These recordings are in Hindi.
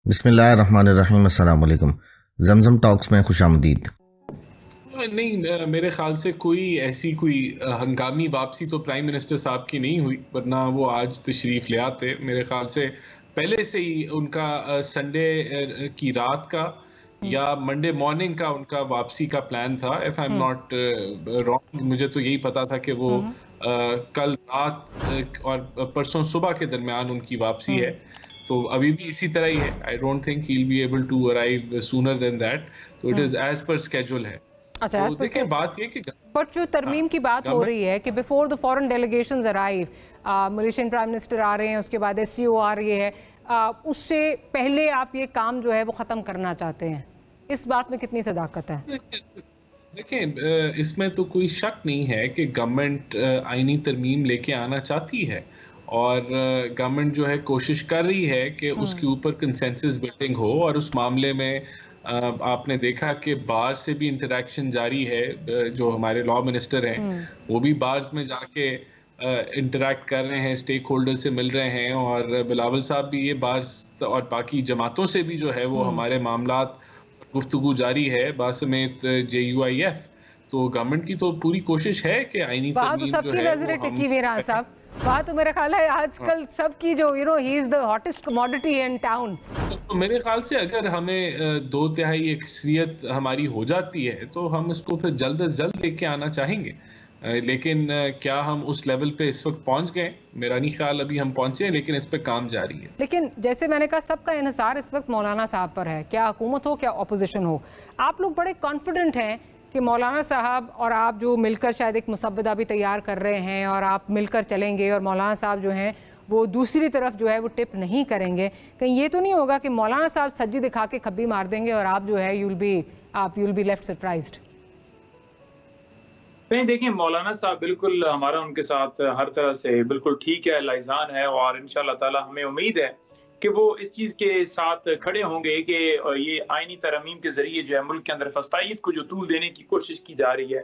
बिस्मिल्लाहिर्रहमानिर्रहीम। अस्सलाम वालेकुम। जमजम टॉक्स में खुशामदीद। नहीं, मेरे ख्याल से कोई ऐसी कोई हंगामी वापसी तो प्राइम मिनिस्टर साहब की नहीं हुई, वरना वो आज तशरीफ़ ले आते। मेरे ख्याल से पहले से ही उनका संडे की रात का हुँ, या मंडे मॉर्निंग का उनका वापसी का प्लान था। If I am hmm, not wrong, मुझे तो यही पता था कि वो हुँ, कल रात और परसों सुबह के दरमियान उनकी वापसी हुँ, है। तो अभी भी इसी तरह ही है। I don't think he will be able to arrive sooner than that. तो it hmm. Is as per schedule है। अच्छा, तो एज़ पर देखिए स्के बात ये कि बट जो हाँ, तरमीम की बात हो गवर्नमेंट रही है कि before the foreign delegations arrive, Malaysian prime minister आ रहे हैं, उसके बाद एससीओ आ रही है, उससे पहले आप ये काम जो है वो ख़त्म करना चाहते हैं। इस बात में कितनी सदाकत है? देखिए, इसमें तो कोई शक नहीं है कि गवर्नमेंट आईनी तरमीम लेके आना चाहती है और गवर्नमेंट जो है कोशिश कर रही है कि हुँ, उसके ऊपर कंसेंसस बिल्डिंग हो और उस मामले में आपने देखा कि बार से भी इंटरेक्शन जारी है। जो हमारे लॉ मिनिस्टर हैं हुँ, वो भी बार्स में जाके इंटरेक्ट कर रहे हैं, स्टेक होल्डर से मिल रहे हैं और बिलावल साहब भी ये बार्स और बाकी जमातों से भी जो है वो हुँ। हमारे मामलात गुफ्तगू जारी है बासमेत JUIF। तो गवर्नमेंट की तो पूरी कोशिश है कि आईनी वहाँ तो तरमीम जो सबकी है वो नज़रें हम टिकी हुई हैं राज रखें। साहब। वहाँ तो मेरा ख़्याल है हाँ, आजकल सबकी जो he is the hottest commodity in town. तो मेरे ख़्याल से अगर हमें 2 तिहाई अक्सरियत हमारी हो जाती है, तो हम इसको फिर जल्द से जल्द लेके आना चाहेंगे। लेकिन क्या हम उस लेवल पे इस वक़्त पहुँच गए? मेरा नहीं ख़्याल अभी हम पहुँचे हैं, लेकिन इस पे काम जारी है। लेकिन जैसे मैंने कहा, सबका इन्हिसार इस वक्त मौलाना साहब पर है, क्या हुकूमत हो क्या अपोजिशन हो। आप लोग बड़े कॉन्फिडेंट हैं कि मौलाना साहब और आप जो मिलकर शायद एक मुसव्वदा भी तैयार कर रहे हैं और आप मिलकर चलेंगे और मौलाना साहब जो हैं वो दूसरी तरफ जो है वो टिप नहीं करेंगे। कहीं ये तो नहीं होगा कि मौलाना साहब सज्जी दिखा के खब्बी मार देंगे और आप जो है यूल बी लेफ्ट सरप्राइज्ड। नहीं देखिए, मौलाना साहब बिल्कुल हमारा उनके साथ हर तरह से बिल्कुल ठीक है, लाइज़ान है और इंशाअल्लाह ताला हमें उम्मीद है कि वो इस चीज़ के साथ खड़े होंगे कि ये आईनी तरमीम के ज़रिए जो है मुल्क के अंदर फस्तायत को जो तूल देने की कोशिश की जा रही है,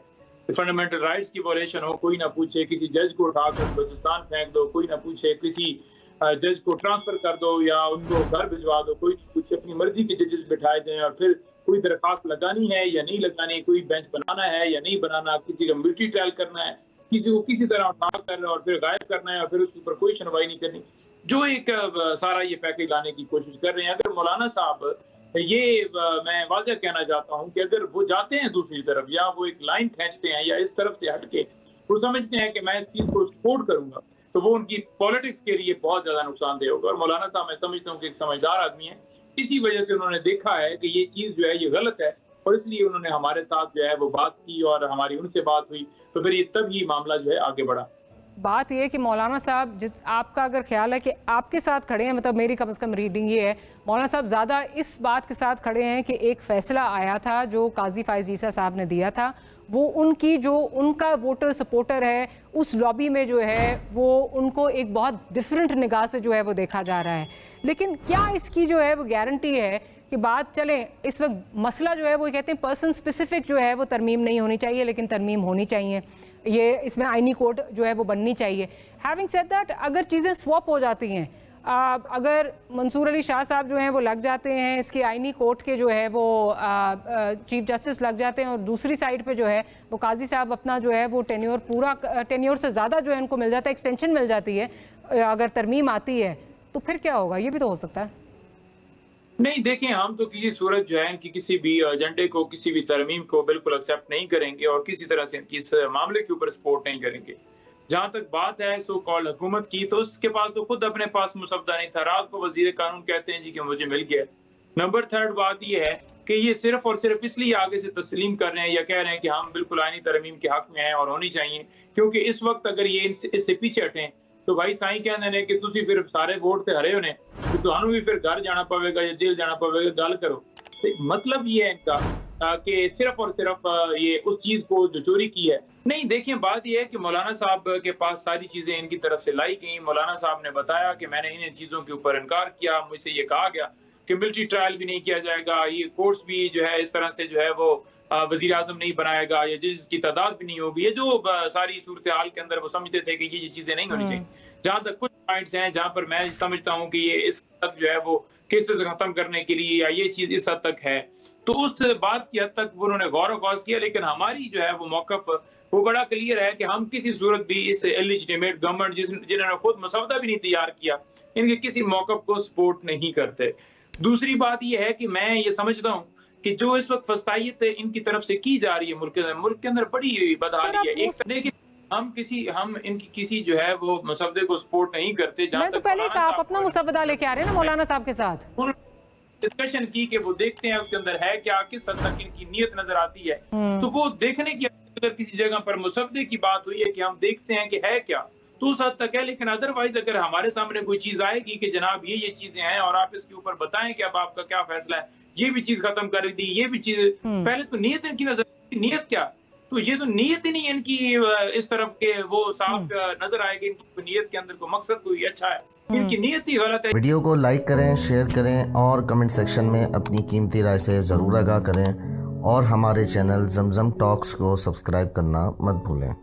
फंडामेंटल राइट्स की वायलेशन हो, कोई ना पूछे किसी जज को उठाकर बलूचिस्तान फेंक दो, कोई ना पूछे किसी जज को ट्रांसफ़र कर दो या उनको घर भिजवा दो, कोई नहीं पूछे, अपनी मर्ज़ी के जजेस बिठाए दें और फिर कोई दरख्वास्त लगानी है या नहीं लगानी, कोई बेंच बनाना है या नहीं बनाना, किसी का मिलिट्री ट्रायल करना है, किसी को किसी तरह उठा कर और फिर गायब करना है और फिर उसके ऊपर कोई सुनवाई नहीं करनी। जो एक सारा ये पैकेज लाने की कोशिश कर रहे हैं। अगर मौलाना साहब ये मैं वाज़ह कहना चाहता हूँ कि अगर वो जाते हैं दूसरी तरफ या वो एक लाइन खींचते हैं या इस तरफ से हट के वो समझते हैं कि मैं इस चीज़ को सपोर्ट करूँगा, तो वो उनकी पॉलिटिक्स के लिए बहुत ज़्यादा नुकसानदेह होगा। और मौलाना साहब मैं समझता हूँ कि एक समझदार आदमी है। इसी वजह से उन्होंने देखा है कि ये चीज़ जो है ये गलत है और इसलिए उन्होंने हमारे साथ जो है वो बात की और हमारी उनसे बात हुई, तो फिर ये तब ये मामला जो है आगे बढ़ा। बात ये है कि मौलाना साहब आपका अगर ख्याल है कि आपके साथ खड़े हैं, मतलब मेरी कम से कम रीडिंग ये है, मौलाना साहब ज़्यादा इस बात के साथ खड़े हैं कि एक फ़ैसला आया था जो काजी फ़ाइज़ ईसा साहब ने दिया था, वो उनकी जो उनका वोटर सपोर्टर है उस लॉबी में जो है वो उनको एक बहुत डिफरेंट निगाह से जो है वो देखा जा रहा है। लेकिन क्या इसकी जो है वो गारंटी है कि बात चले। इस वक्त मसला जो है वो कहते हैं पर्सन स्पेसिफिक जो है वो तरमीम नहीं होनी चाहिए, लेकिन तरमीम होनी चाहिए, ये इसमें आईनी कोड जो है वो बननी चाहिए। हैविंग सेड दैट, अगर चीज़ें स्वैप हो जाती हैं, अगर मंसूर अली शाह साहब जो हैं वो लग जाते हैं, इसके आईनी कोर्ट के जो है वो चीफ जस्टिस लग जाते हैं और दूसरी साइड पे जो है वो काजी साहब अपना जो है वो टेन्योर पूरा टेन्योर से ज़्यादा जो है उनको मिल जाता है, एक्सटेंशन मिल जाती है, अगर तरमीम आती है तो फिर क्या होगा? ये भी तो हो सकता है। नहीं देखें, हम तो किसी सूरत जो है इनकी किसी भी एजेंडे को, किसी भी तरमीम को बिल्कुल एक्सेप्ट नहीं करेंगे और किसी तरह से इनकी इस मामले के ऊपर सपोर्ट नहीं करेंगे। जहाँ तक बात है सो कॉल्ड हुकूमत की, तो उसके पास तो खुद अपने पास मुसवदा नहीं था। रात को वजीर कानून कहते हैं जी कि मुझे मिल गया। नंबर थर्ड बात ये है कि ये सिर्फ और सिर्फ इसलिए आगे से तस्लीम कर रहे हैं या कह रहे हैं कि हम बिल्कुल आईनी तरमीम के हक में हैं और होनी चाहिए, क्योंकि इस वक्त अगर ये इससे पीछे हटें तो भाई साई कहते हैं कि तुसी फिर सारे वोट से हरे होने, तो तुहानू भी फिर घर जाना पवेगा या जेल जाना पवेगा। गल करो, तो मतलब ये है इनका कि सिर्फ और सिर्फ ये उस चीज को जो चोरी की है। नहीं देखिए, बात ये है कि मौलाना साहब के पास सारी चीजें इनकी तरफ से लाई गई। मौलाना साहब ने बताया कि मैंने इन चीजों के ऊपर इनकार किया, मुझसे ये कहा गया कि मिलिट्री ट्रायल भी नहीं किया जाएगा, ये कोर्ट्स भी जो है इस तरह से जो है वो वजीर आजम नहीं बनाएगा या जिसकी तादाद भी नहीं होगी। ये जो सारी सूरत हाल के अंदर वो समझते थे कि ये चीजें नहीं होनी चाहिए। जहां तक कुछ पॉइंट्स हैं जहां पर मैं समझता हूं कि ये इस तक जो है वो केसेस खत्म करने के लिए या ये चीज इस हद तक है, तो उस बात की हद तक उन्होंने गौर वफाज किया। लेकिन हमारी जो है वो मौकफ वो बड़ा क्लियर है कि हम किसी सूरत भी इस इलिजिटिमेट गवर्नमेंट जिन्होंने खुद मसौदा भी नहीं तैयार किया, इनके किसी मौकफ को सपोर्ट नहीं करते। दूसरी बात यह है कि मैं ये समझता हूँ कि जो इस वक्त फस्तायत इनकी तरफ से की जा रही है मुल्क के अंदर बड़ी बदहाली है। एक लेकिन हम इनकी किसी जो है वो मसौदे को सपोर्ट नहीं करते। मैं तो पहले आप अपना मुसवदा लेके आ रहे हैं ना मौलाना साहब के साथ, डिस्कशन की कि वो देखते हैं उसके अंदर है क्या, किस हद तक इनकी नीयत नजर आती है, तो वो देखने की अगर किसी जगह पर मुसवदे की बात हुई है कि हम देखते हैं कि है क्या, तो उस हद तक है। लेकिन अदरवाइज अगर हमारे सामने कोई चीज आएगी कि जनाब ये चीजें हैं और आप इसके ऊपर बताएं कि अब आपका क्या फैसला है, ये भी चीज खत्म कर दी, ये भी चीज, पहले तो नीयत इनकी नजर, नीयत क्या, तो ये तो नीयत ही नहीं है इनकी इस तरफ के वो साफ नजर आएगी इनकी नीयत के अंदर कोई मकसद कोई अच्छा है, इनकी नीयत ही गलत है। वीडियो को लाइक करें, शेयर करें और कमेंट सेक्शन में अपनी कीमती राय से ज़रूर आगाह करें और हमारे चैनल जमजम टॉक्स को सब्सक्राइब करना मत भूलें।